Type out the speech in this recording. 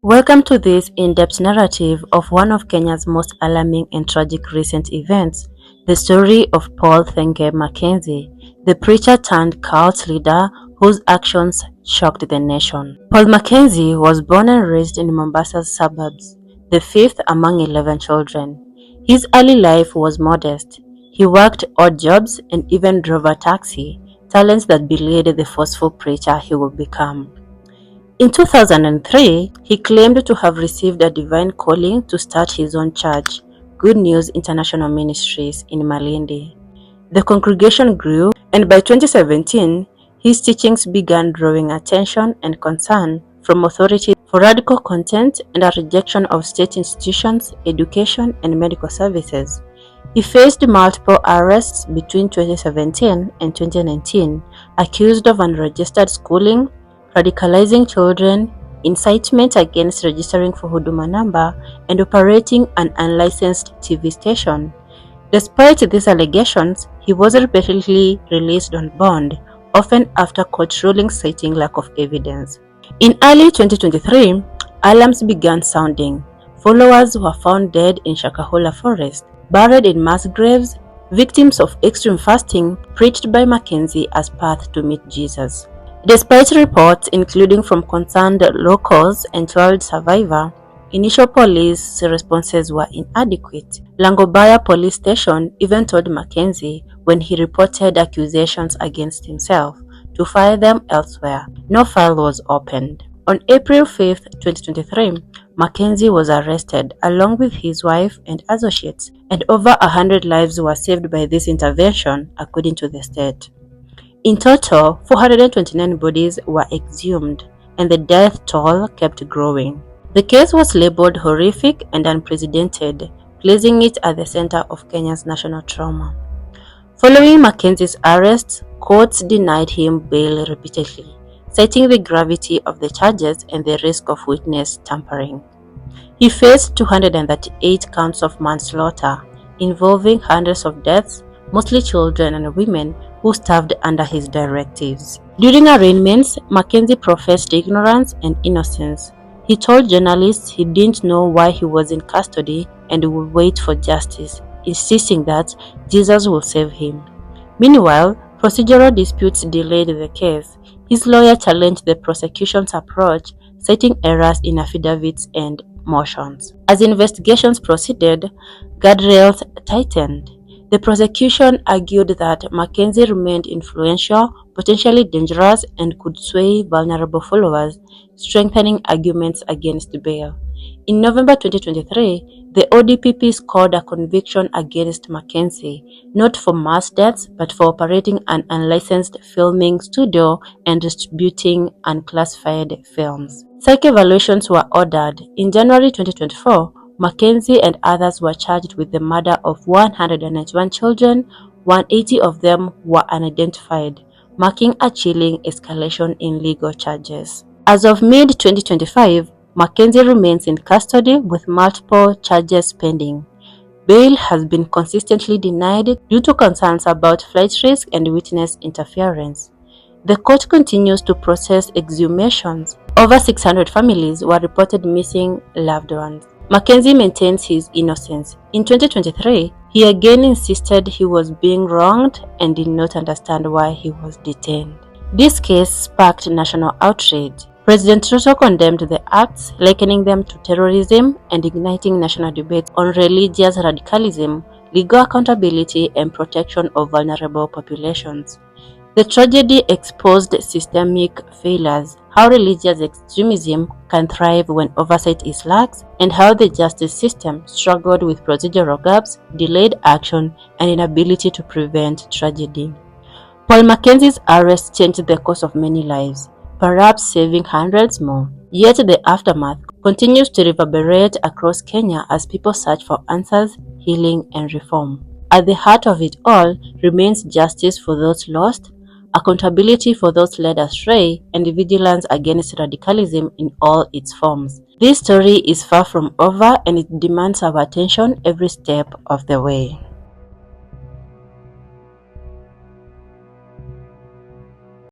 Welcome to this in-depth narrative of one of Kenya's most alarming and tragic recent events, the story of Paul Thenge Mackenzie, the preacher turned cult leader whose actions shocked the nation. Paul Mackenzie was born and raised in Mombasa's suburbs, the fifth among 11 children. His early life was modest. He worked odd jobs and even drove a taxi, talents that belied the forceful preacher he would become. In 2003, he claimed to have received a divine calling to start his own church, Good News International Ministries, in Malindi. The congregation grew, and by 2017, his teachings began drawing attention and concern from authorities for radical content and a rejection of state institutions, education, and medical services. He faced multiple arrests between 2017 and 2019, accused of unregistered schooling, radicalizing children, incitement against registering for Huduma number, and operating an unlicensed TV station. Despite these allegations, he was repeatedly released on bond, often after court rulings citing lack of evidence. In early 2023, alarms began sounding. Followers were found dead in Shakahola forest, buried in mass graves, victims of extreme fasting preached by Mackenzie as path to meet Jesus. Despite reports, including from concerned locals and child survivor, initial police responses were inadequate. Langobaya police station even told Mackenzie, when he reported accusations against himself, to file them elsewhere. No file was opened. On April 5, 2023, Mackenzie was arrested along with his wife and associates, and over 100 lives were saved by this intervention, according to the state. In total, 429 bodies were exhumed, and the death toll kept growing. The case was labeled horrific and unprecedented, placing it at the center of Kenya's national trauma. Following Mackenzie's arrest, courts denied him bail repeatedly, citing the gravity of the charges and the risk of witness tampering. He faced 238 counts of manslaughter, involving hundreds of deaths, mostly children and women who starved under his directives. During arraignments, Mackenzie professed ignorance and innocence. He told journalists he didn't know why he was in custody and would wait for justice, insisting that Jesus will save him. Meanwhile, procedural disputes delayed the case. His lawyer challenged the prosecution's approach, citing errors in affidavits and motions. As investigations proceeded, guardrails tightened. The prosecution argued that Mackenzie remained influential, potentially dangerous, and could sway vulnerable followers, strengthening arguments against bail. In November 2023, the ODPP scored a conviction against Mackenzie, not for mass deaths, but for operating an unlicensed filming studio and distributing unclassified films. Psych evaluations were ordered. In January 2024, Mackenzie and others were charged with the murder of 191 children, 180 of them were unidentified, marking a chilling escalation in legal charges. As of mid-2025, Mackenzie remains in custody with multiple charges pending. Bail has been consistently denied due to concerns about flight risk and witness interference. The court continues to process exhumations. Over 600 families were reported missing loved ones. Mackenzie maintains his innocence. In 2023, he again insisted he was being wronged and did not understand why he was detained. This case sparked national outrage. President Ruto condemned the acts, likening them to terrorism and igniting national debate on religious radicalism, legal accountability, and protection of vulnerable populations. The tragedy exposed systemic failures, how religious extremism can thrive when oversight is lax, and how the justice system struggled with procedural gaps, delayed action, and inability to prevent tragedy. Paul Mackenzie's arrest changed the course of many lives, perhaps saving hundreds more. Yet the aftermath continues to reverberate across Kenya as people search for answers, healing, and reform. At the heart of it all remains justice for those lost, accountability for those led astray, and vigilance against radicalism in all its forms. This story is far from over, and it demands our attention every step of the way.